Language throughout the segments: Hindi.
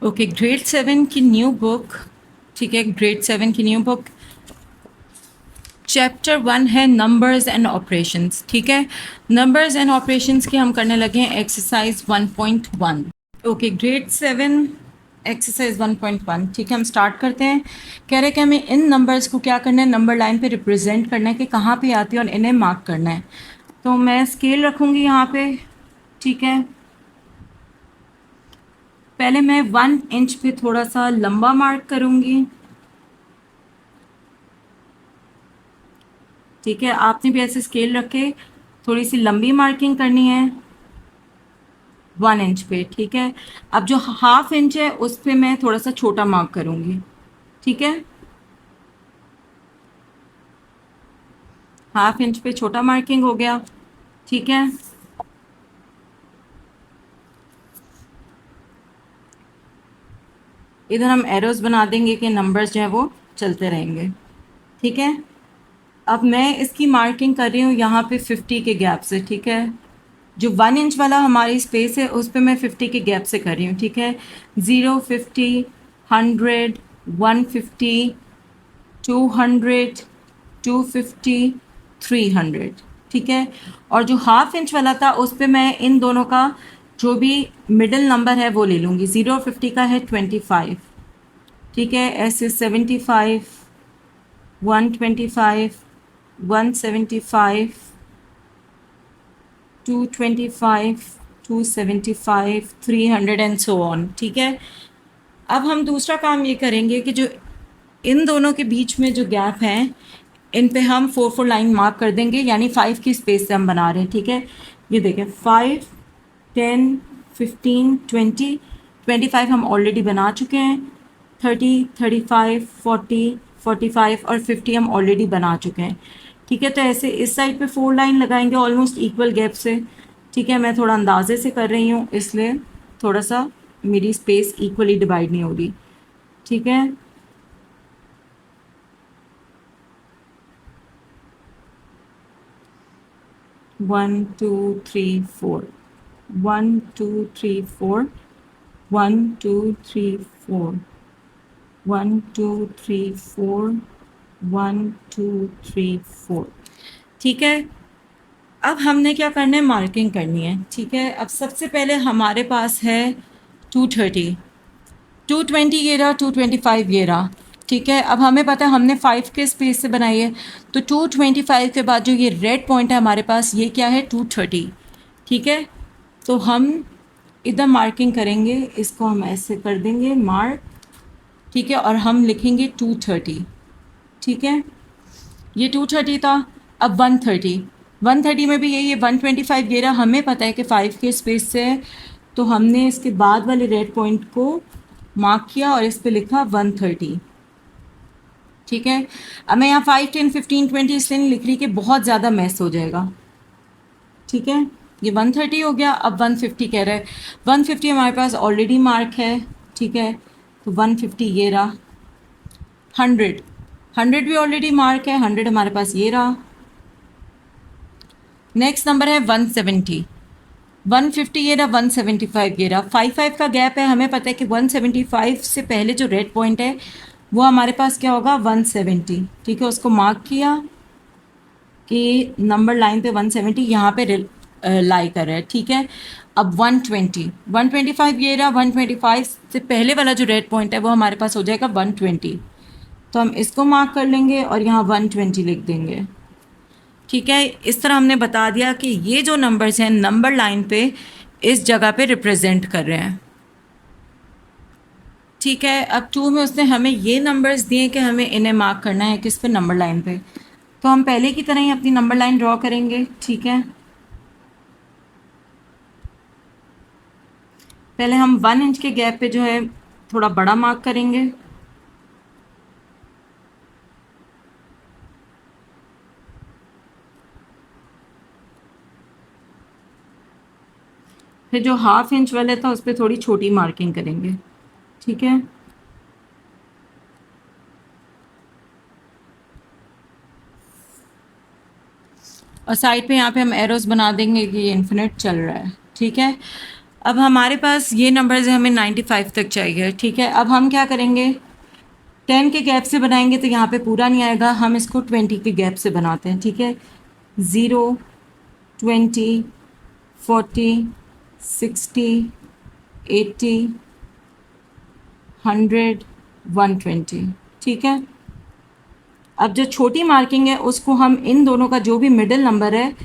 ओके, ग्रेड 7 की न्यू बुक। ठीक है, ग्रेड 7 की न्यू बुक, चैप्टर 1 है नंबर्स एंड ऑपरेशंस। ठीक है, नंबर्स एंड ऑपरेशंस की हम करने लगे हैं एक्सरसाइज 1.1। Okay, grade 7 exercise 1.1। ठीक है, हम स्टार्ट करते हैं। कह रहे हैं कि हमें इन नंबर्स को क्या करना है, नंबर लाइन पे रिप्रेजेंट करना है कि कहाँ पे आती है और इन्हें मार्क करना है। तो मैं स्केल रखूँगी यहाँ पे। ठीक है, पहले मैं 1 इंच पे थोड़ा सा लंबा मार्क करूँगी। ठीक है, आपने भी ऐसे स्केल रखे थोड़ी सी लंबी मार्किंग करनी है 1 इंच पे। ठीक है, अब जो हाफ इंच है उस पे मैं थोड़ा सा छोटा मार्क करूँगी। ठीक है, हाफ इंच पे छोटा मार्किंग हो गया। ठीक है, इधर हम एरोज बना देंगे कि नंबर्स जो है वो चलते रहेंगे। ठीक है, अब मैं इसकी मार्किंग कर रही हूँ यहाँ पे 50 के गैप से। ठीक है, जो 1 इंच वाला हमारी स्पेस है उस पे मैं 50 के गैप से कर रही हूँ। ठीक है, 0, 50, 100, 150, 200, 250, 300। ठीक है, और जो हाफ इंच वाला था उस पे मैं इन दोनों का जो भी मिडिल नंबर है वो ले लूँगी। 0 और 50 का है 25। ठीक है, ऐसे 75, 125, 175, 225, 275, 300 एंड सो ऑन। ठीक है, अब हम दूसरा काम ये करेंगे कि जो इन दोनों के बीच में जो गैप हैं इन पे हम 4 लाइन मार्क कर देंगे, यानी 5 की स्पेस से हम बना रहे हैं। ठीक है, ये देखें 5, 10, 15, 20, 25 हम ऑलरेडी बना चुके हैं। 30, 35, 40, 45 और 50 हम ऑलरेडी बना चुके हैं। ठीक है, तो ऐसे इस साइड पे 4 लाइन लगाएंगे ऑलमोस्ट इक्वल गैप से। ठीक है, मैं थोड़ा अंदाजे से कर रही हूँ इसलिए थोड़ा सा मेरी स्पेस इक्वली डिवाइड नहीं हो रही। ठीक है, 1, 2, 3, 4, 1, 2, 3, 4, 1, 2, 3, 4, 1, 2, 3, 4, 1, 2, 3, 4। ठीक है, अब हमने क्या करना है, मार्किंग करनी है। ठीक है, अब सबसे पहले हमारे पास है 230, 220 ये रहा, 225 ये रहा। ठीक है, अब हमें पता है हमने 5 के स्पेस से बनाई है, तो 225 के बाद जो ये रेड पॉइंट है हमारे पास ये क्या है, 230। ठीक है, तो हम इधर मार्किंग करेंगे, इसको हम ऐसे कर देंगे मार्क। ठीक है, और हम लिखेंगे 230। ठीक है, ये 230 था। अब 130, 130 में भी यही है, 125 ये रहा। हमें पता है कि 5 के स्पेस से है, तो हमने इसके बाद वाले रेड पॉइंट को मार्क किया और इस पे लिखा 130। ठीक है, अब मैं यहाँ 5, 10, 15, 20 इसलिए नहीं लिख रही कि बहुत ज़्यादा मैस हो जाएगा। ठीक है, ये 130 हो गया। अब 150 कह रहा है, 150 हमारे पास ऑलरेडी मार्क है। ठीक है, तो 150 ये रहा। 100, 100 भी ऑलरेडी मार्क है, 100 हमारे पास ये रहा। नेक्स्ट नंबर है 170, 150 ये रहा, 175 ये रहा। 5 का गैप है, हमें पता है कि 175 से पहले जो रेड पॉइंट है वो हमारे पास क्या होगा, 170। ठीक है, उसको मार्क किया कि नंबर लाइन पे 170 यहाँ पे लाई कर रहा है। ठीक है, अब 120, 125 ये रहा, 125 से पहले वाला जो रेड पॉइंट है वो हमारे पास हो जाएगा 120। तो हम इसको मार्क कर लेंगे और यहाँ 120 लिख देंगे। ठीक है, इस तरह हमने बता दिया कि ये जो नंबर्स हैं नंबर लाइन पे इस जगह पे रिप्रेजेंट कर रहे हैं। ठीक है, अब 2 में उसने हमें ये नंबर्स दिए कि हमें इन्हें मार्क करना है किस पे, नंबर लाइन पे। तो हम पहले की तरह ही अपनी नंबर लाइन ड्रॉ करेंगे। ठीक है, पहले हम 1 इंच के गैप पे जो है थोड़ा बड़ा मार्क करेंगे। फिर जो हाफ इंच वाला था उस पर थोड़ी छोटी मार्किंग करेंगे। ठीक है, और साइड पे यहाँ पे हम एरोस बना देंगे कि ये इन्फिनिट चल रहा है। ठीक है, अब हमारे पास ये नंबर्स है, हमें 95 तक चाहिए, ठीक है। अब हम क्या करेंगे, 10 के गैप से बनाएंगे तो यहाँ पे पूरा नहीं आएगा, हम इसको 20 के गैप से बनाते हैं, ठीक है। 0, 20, 40, 60, 80, 100, 120, ठीक है। अब जो छोटी मार्किंग है उसको हम इन दोनों का जो भी मिडिल नंबर है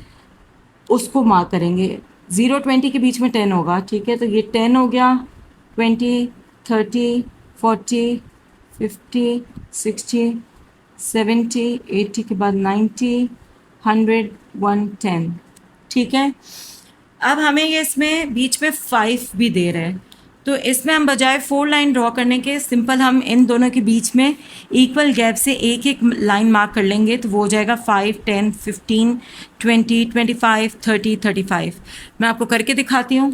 उसको मार्क करेंगे। 0 20 के बीच में 10 होगा, ठीक है। तो ये 10 हो गया, 20, 30, 40, 50, 60, 70, 80 के बाद 90, 100, 110, ठीक है। अब हमें ये इसमें बीच में 5 भी दे रहे हैं, तो इसमें हम बजाय 4 लाइन ड्रॉ करने के सिंपल हम इन दोनों के बीच में इक्वल गैप से एक एक लाइन मार्क कर लेंगे, तो वो हो जाएगा 5, 10, 15, 20, 25, 30, 35। मैं आपको करके दिखाती हूँ।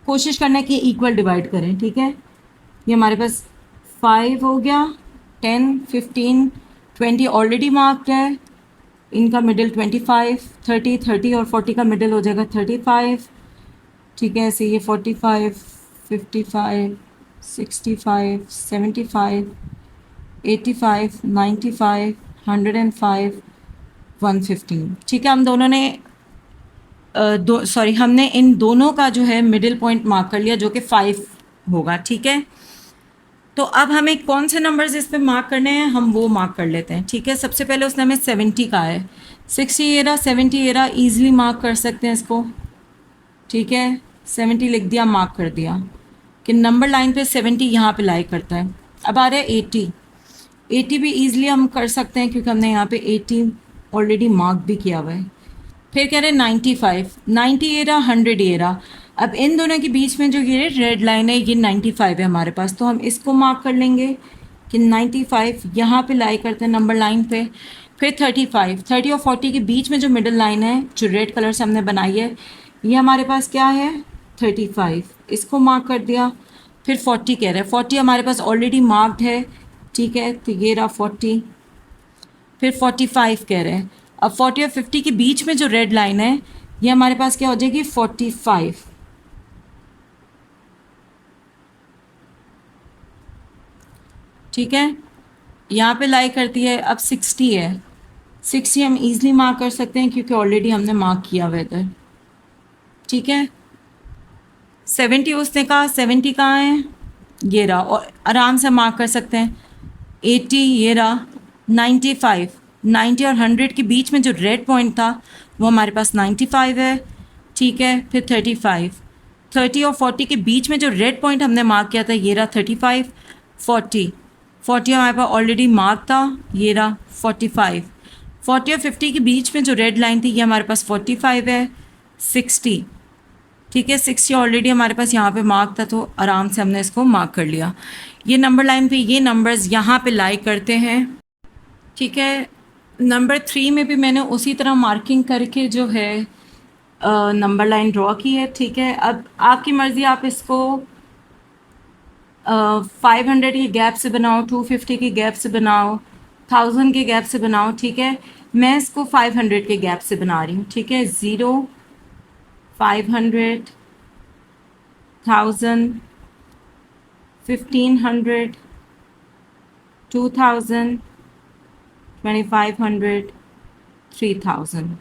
कोशिश करना है कि इक्वल डिवाइड करें, ठीक है। ये हमारे पास 5 हो गया, 10, 15, 20 ऑलरेडी मार्क्ड है, इनका मिडिल 25, 30, 30 और 40 का मिडिल हो जाएगा 35, ठीक है। ऐसे ये 45, 55, 65, 75, 85, 95, 105, 115, ठीक है। हम दोनों ने हमने इन दोनों का जो है मिडिल पॉइंट मार्क कर लिया, जो कि 5 होगा, ठीक है। तो अब हमें कौन से नंबर्स इस पे मार्क करने हैं, हम वो मार्क कर लेते हैं, ठीक है। सबसे पहले उसने हमें 70 का है, 60 ये रहा, 70 ये रहा, ईजिली मार्क कर सकते हैं इसको, ठीक है। 70 लिख दिया, मार्क कर दिया कि नंबर लाइन पे 70 यहाँ पे लाई करता है। अब आ रहा है 80, 80 भी ईजिली हम कर सकते हैं क्योंकि हमने यहाँ पे 80 ऑलरेडी मार्क भी किया हुआ है। फिर कह रहे हैं 95, 90 ये रहा, 100 ये रहा। अब इन दोनों के बीच में जो ये रेड लाइन है ये 95 है हमारे पास, तो हम इसको मार्क कर लेंगे कि 95 यहाँ पे लाई करते हैं नंबर लाइन पे। फिर 35, 30 और 40 के बीच में जो मिडिल लाइन है जो रेड कलर से हमने बनाई है, ये हमारे पास क्या है, 35, इसको मार्क कर दिया। फिर 40 कह रहे हैं, 40 हमारे पास ऑलरेडी मार्क्ड है, ठीक है, तो ये रहा 40। फिर 45 कह रहे हैं, अब 40 और 50 के बीच में जो रेड लाइन है ये हमारे पास क्या हो जाएगी, 45, ठीक है, यहाँ पे लाई करती है। अब 60 है, 60 हम ईजिली मार्क कर सकते हैं क्योंकि ऑलरेडी हमने मार्क किया हुआ इधर, ठीक है। 70 उसने कहा, 70 कहाँ है, ये रहा, और आराम से मार्क कर सकते हैं। 80 ये रहा, 95, 90 और 100 के बीच में जो रेड पॉइंट था वो हमारे पास 95 है, ठीक है। फिर 35, 30 और 40 के बीच में जो रेड पॉइंट हमने मार्क किया था ये रहा 35, 40, 40 हमारे पास ऑलरेडी मार्क था, ये रहा 45, 40 और 50 के बीच में जो रेड लाइन थी ये हमारे पास 45 है, 60, ठीक है। 60 ऑलरेडी हमारे पास यहाँ पे मार्क था, तो आराम से हमने इसको मार्क कर लिया। ये नंबर लाइन पे ये नंबर्स यहाँ पे लाई करते हैं, ठीक है। नंबर 3 में भी मैंने उसी तरह मार्किंग करके जो है नंबर लाइन ड्रॉ की है, ठीक है। अब आपकी मर्ज़ी, आप इसको 500 के गैप से बनाओ, 250 के गैप से बनाओ, 1000 के गैप से बनाओ, ठीक है। मैं इसको 500 के गैप से बना रही हूँ, ठीक है। 0, 500, 1000, 1500, 2000, 2500, 3000,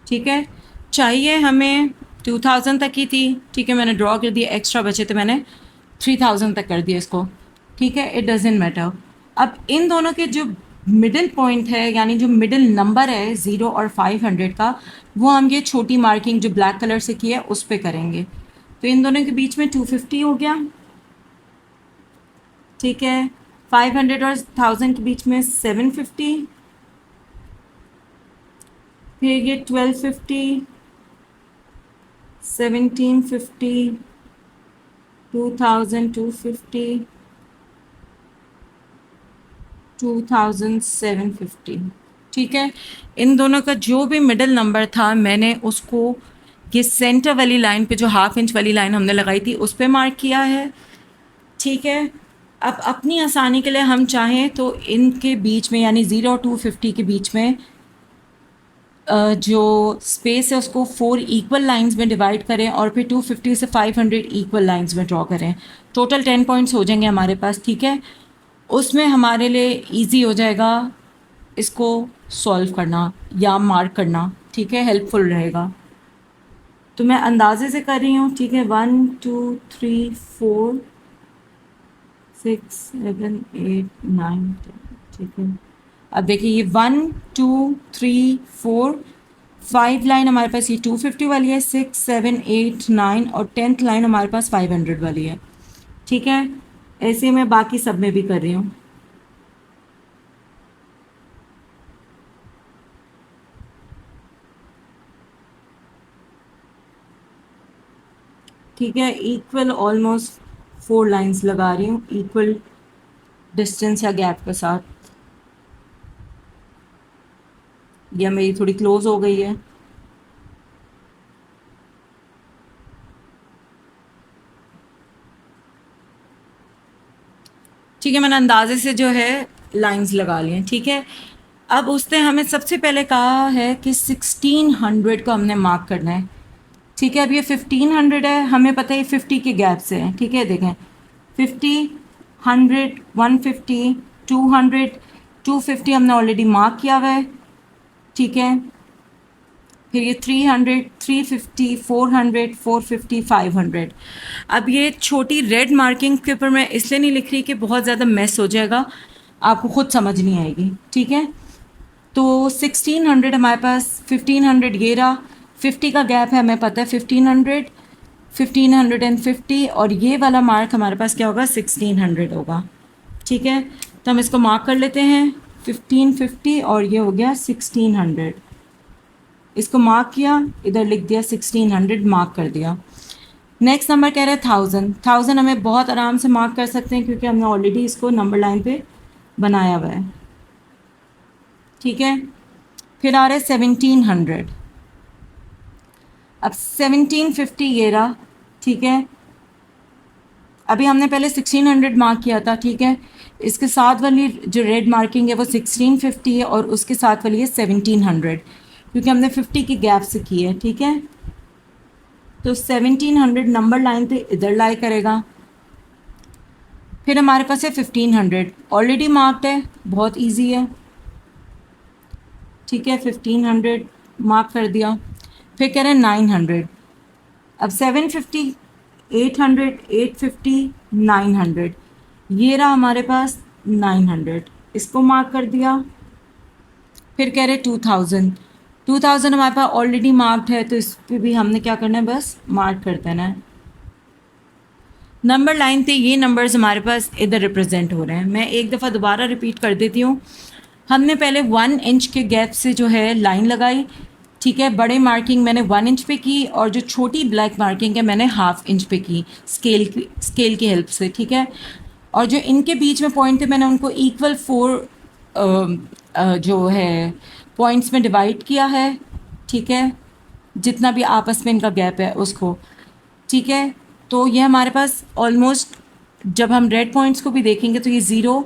ठीक है। चाहिए हमें 2000 तक की थी, ठीक है, मैंने ड्रॉ कर दिया, एक्स्ट्रा बचे थे मैंने 3000 तक कर दिया इसको, ठीक है। It doesn't matter. अब इन दोनों के जो मिडिल पॉइंट है यानी जो मिडिल नंबर है 0 और 500 का, वो हम ये छोटी मार्किंग जो ब्लैक कलर से की है उस पर करेंगे। तो इन दोनों के बीच में 250 हो गया, ठीक है। 500 और 1000 के बीच में 750, फिर ये 1250, 1750, 2250, 2750, ठीक है। इन दोनों का जो भी मिडिल नंबर था मैंने उसको ये सेंटर वाली लाइन पे जो हाफ इंच वाली लाइन हमने लगाई थी उस पर मार्क किया है, ठीक है। अब अपनी आसानी के लिए हम चाहें तो इनके बीच में यानी 0 और 250 के बीच में जो स्पेस है उसको 4 इक्वल लाइंस में डिवाइड करें और फिर 250 से 500 इक्वल लाइंस में ड्रॉ करें। टोटल 10 पॉइंट्स हो जाएंगे हमारे पास, ठीक है। उसमें हमारे लिए इजी हो जाएगा इसको सॉल्व करना या मार्क करना, ठीक है, हेल्पफुल रहेगा। तो मैं अंदाजे से कर रही हूँ, ठीक है। 1 2 3 4 6 7 8 9 10, ठीक है। अब देखिए ये 1 2 3 4 5 लाइन हमारे पास ये 250 वाली है, 6 7 8 9 और 10th लाइन हमारे पास 500 वाली है, ठीक है। ऐसे मैं बाकी सब में भी कर रही हूँ। ठीक है, इक्वल ऑलमोस्ट 4 लाइंस लगा रही हूँ इक्वल डिस्टेंस या गैप के साथ। यह मेरी थोड़ी क्लोज हो गई है। ठीक है, मैंने अंदाजे से जो है लाइंस लगा ली हैं, ठीक है। अब उसने हमें सबसे पहले कहा है कि 1600 को हमने मार्क करना है, ठीक है। अब ये 1500 है, हमें पता है 50 के गैप से है, ठीक है। देखें 50 100 150 200 250 हमने ऑलरेडी मार्क किया हुआ है, ठीक है। फिर ये 300 350 400 450 500। अब ये छोटी रेड मार्किंग के ऊपर मैं इसलिए नहीं लिख रही कि बहुत ज़्यादा मेस हो जाएगा, आपको खुद समझ नहीं आएगी, ठीक है। तो 1600 हमारे पास, 1500 ये रहा, 50 का गैप है हमें पता है, 1500 1550 और ये वाला मार्क हमारे पास क्या होगा, 1600 होगा, ठीक है। तो हम इसको मार्क कर लेते हैं 1550 और ये हो गया 1600। इसको मार्क किया, इधर लिख दिया 1600, मार्क कर दिया। नेक्स्ट नंबर कह रहे हैं 1000। 1000 हमें बहुत आराम से मार्क कर सकते हैं क्योंकि हमने ऑलरेडी इसको नंबर लाइन पे बनाया हुआ है, ठीक है। फिर आ रहे 1700। अब 1750 ये रहा, ठीक है। अभी हमने पहले 1600 मार्क किया था, ठीक है। इसके साथ वाली जो रेड मार्किंग है वो 1650 है और उसके साथ वाली है 1700, क्योंकि हमने 50 की गैप से की है, ठीक है। तो 1700 नंबर लाइन पे इधर लाई करेगा। फिर हमारे पास है 1500, ऑलरेडी मार्क्ड है, बहुत इजी है, ठीक है। 1500 मार्क कर दिया। फिर कह रहे हैं 900। अब 750 800 850 900, ये रहा हमारे पास 900, इसको मार्क कर दिया। फिर कह रहे 2000। 2000 हमारे पास ऑलरेडी मार्क्ड है, तो इस पर भी हमने क्या करना है, बस मार्क कर देना है। नंबर लाइन पे ये नंबर्स हमारे पास इधर रिप्रेजेंट हो रहे हैं। मैं एक दफ़ा दोबारा रिपीट कर देती हूँ। हमने पहले 1 इंच के गैप से जो है लाइन लगाई, ठीक है। बड़े मार्किंग मैंने 1 इंच पे की और जो छोटी ब्लैक मार्किंग है मैंने हाफ इंच पे की, स्केल की हेल्प से, ठीक है। और जो इनके बीच में पॉइंट थे मैंने उनको इक्वल 4 जो है पॉइंट्स में डिवाइड किया है, ठीक है। जितना भी आपस में इनका गैप है उसको, ठीक है। तो ये हमारे पास ऑलमोस्ट, जब हम रेड पॉइंट्स को भी देखेंगे तो ये 0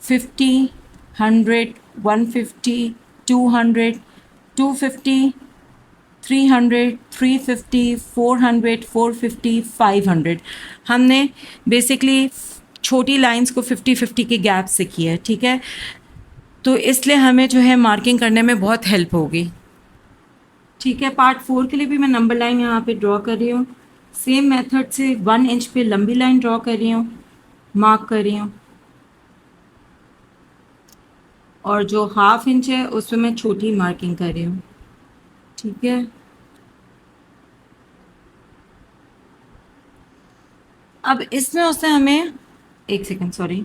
50 100 150 200 250 300 350 400 450 500 हमने बेसिकली छोटी लाइंस को 50-50 के गैप से किया है, ठीक है। तो इसलिए हमें जो है मार्किंग करने में बहुत हेल्प होगी, ठीक है। पार्ट 4 के लिए भी मैं नंबर लाइन यहाँ पे ड्रॉ कर रही हूँ। सेम मेथड से 1 इंच पे लंबी लाइन ड्रॉ कर रही हूँ, मार्क कर रही हूँ, और जो हाफ इंच है उस पर मैं छोटी मार्किंग कर रही हूँ, ठीक है। अब इसमें उससे हमें, एक सेकेंड सॉरी,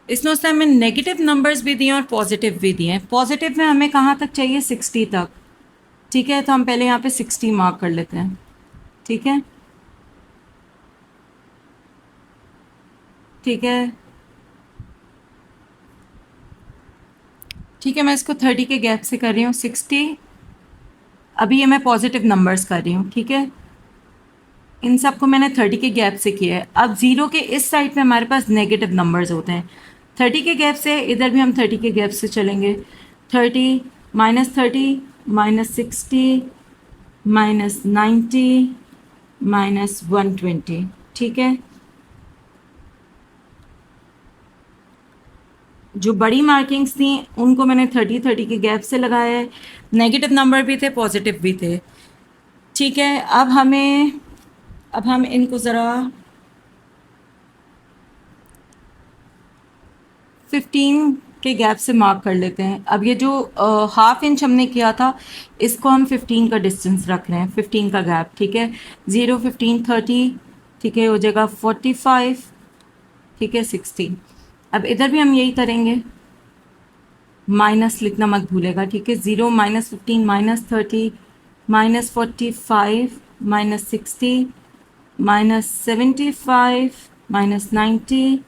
इसमें उससे हमें नेगेटिव नंबर्स भी दिए और पॉजिटिव भी दिए हैं। पॉजिटिव में हमें कहाँ तक चाहिए, 60 तक, ठीक है। तो हम पहले यहाँ पे 60 मार्क कर लेते हैं, ठीक है, ठीक है, ठीक है। मैं इसको 30 के गैप से कर रही हूँ, 60। अभी ये मैं पॉजिटिव नंबर्स कर रही हूँ, ठीक है। इन सब को मैंने 30 के गैप से किया है। अब 0 के इस साइड पे हमारे पास नेगेटिव नंबर्स होते हैं। 30 के गैप से इधर भी हम 30 के गैप से चलेंगे। 30 -30 -60 -90 -120, ठीक है। जो बड़ी मार्किंग्स थी उनको मैंने 30 के गैप से लगाया है। नेगेटिव नंबर भी थे, पॉजिटिव भी थे, ठीक है। अब हम इनको ज़रा 15 के गैप से मार्क कर लेते हैं। अब ये जो हाफ इंच हमने किया था इसको हम 15 का डिस्टेंस रख रहे हैं, 15 का गैप, ठीक है। 0 15 30, ठीक है, हो जाएगा 45, ठीक है, 60। अब इधर भी हम यही करेंगे, माइनस लिखना मत भूलेगा, ठीक है। 0 -15 -30 -45 -60 -75 -90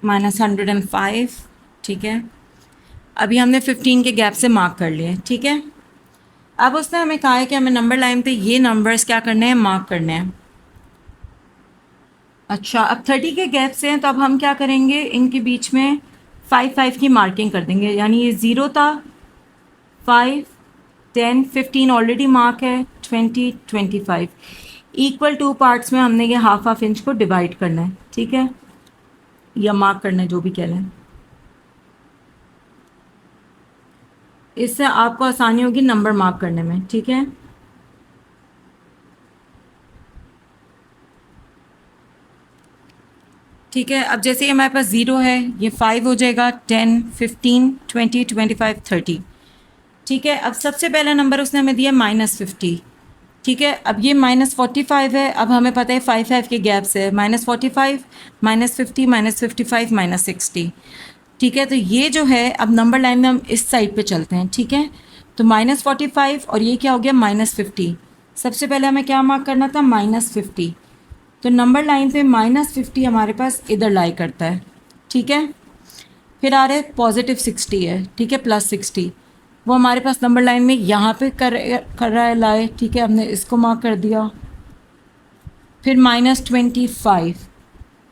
-105, ठीक है। अभी हमने 15 के गैप से मार्क कर लिए, ठीक है। अब उसने हमें कहा है कि हमें नंबर लाइन पे ये नंबर्स क्या करने हैं, मार्क करने हैं। अच्छा, अब 30 के गैप से हैं तो अब हम क्या करेंगे, इनके बीच में 5 की मार्किंग कर देंगे। यानी ये 0 था, 5 10 15 ऑलरेडी मार्क है, 20 25 इक्वल 2 पार्ट्स में हमने ये हाफ इंच को डिवाइड करना है, ठीक है, या मार्क करना है, जो भी कह रहे हैं। इससे आपको आसानी होगी नंबर मार्क करने में, ठीक है। ठीक है, अब जैसे हमारे पास 0 है, ये 5 हो जाएगा, 10 15 20 25 30, ठीक है। अब सबसे पहला नंबर उसने हमें दिया -50, ठीक है। अब ये -45 है। अब हमें पता है 5 के गैप से है, -45 -50 -55 -60, ठीक है। तो ये जो है, अब नंबर लाइन में हम इस साइड पे चलते हैं, ठीक है। तो -45 और ये क्या हो गया, -50। सबसे पहले हमें क्या मार्क करना था, -50। तो नंबर लाइन पे -50 हमारे पास इधर लाई करता है, ठीक है। फिर आ रहे +60 है, ठीक है, +60 वो हमारे पास नंबर लाइन में यहाँ पे कर रहा है लाए, ठीक है। हमने इसको मार्क कर दिया। फिर -25,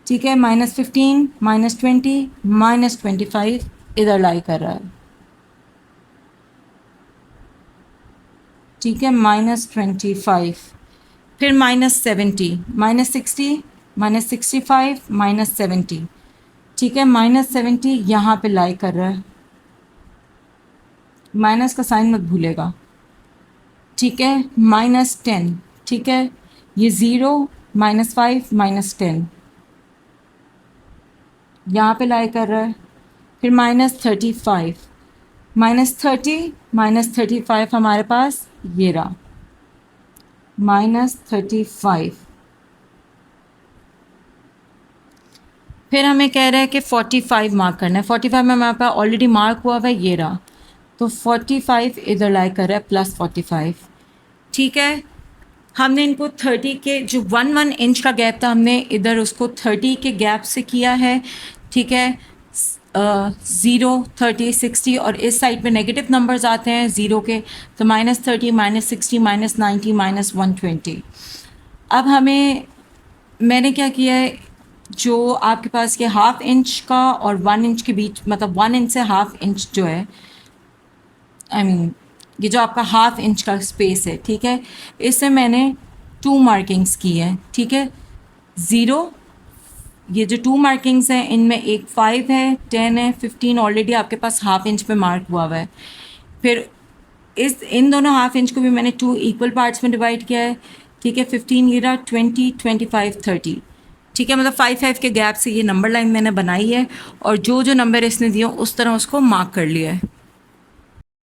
ठीक है, -15 -20 -25 इधर लाई कर रहा है, ठीक है, -25। फिर -70 -60 -65 -70, ठीक है, -70 यहाँ पे लाई कर रहा है, माइनस का साइन मत भूलेगा, ठीक है। -10, ठीक है, ये 0 -5 -10 यहाँ पे लाई कर रहा है। फिर -35 -30 -35 हमारे पास ये रहा, -35। फिर हमें कह रहा है कि 45 मार्क करना है। 45 में हमारे पास ऑलरेडी मार्क हुआ हुआ है, ये रहा। तो 45 इधर लाई कर रहा है, +45, ठीक है। हमने इनको 30 के जो 1 इंच का गैप था, हमने इधर उसको 30 के गैप से किया है, ठीक है। 0 30 60 और इस साइड पे नेगेटिव नंबर्स आते हैं 0 के, तो -30 -60 -90 -120। अब मैंने क्या किया है, जो आपके पास ये हाफ इंच का और 1 इंच के बीच, मतलब 1 इंच से हाफ इंच जो है, ये जो आपका हाफ इंच का स्पेस है, ठीक है, इससे मैंने 2 मार्किंग्स की है, ठीक है। 0, ये जो 2 मार्किंग्स हैं इनमें एक 5 है, 10 है, 15 ऑलरेडी आपके पास हाफ इंच पे मार्क हुआ हुआ है। फिर इन दोनों हाफ इंच को भी मैंने 2 इक्वल पार्ट्स में डिवाइड किया है, ठीक है। 15 ये रहा, 20 25 30, ठीक है। मतलब 5 के गैप से ये नंबर लाइन मैंने बनाई है और जो जो नंबर इसने दिए उस तरह उसको मार्क कर लिया है।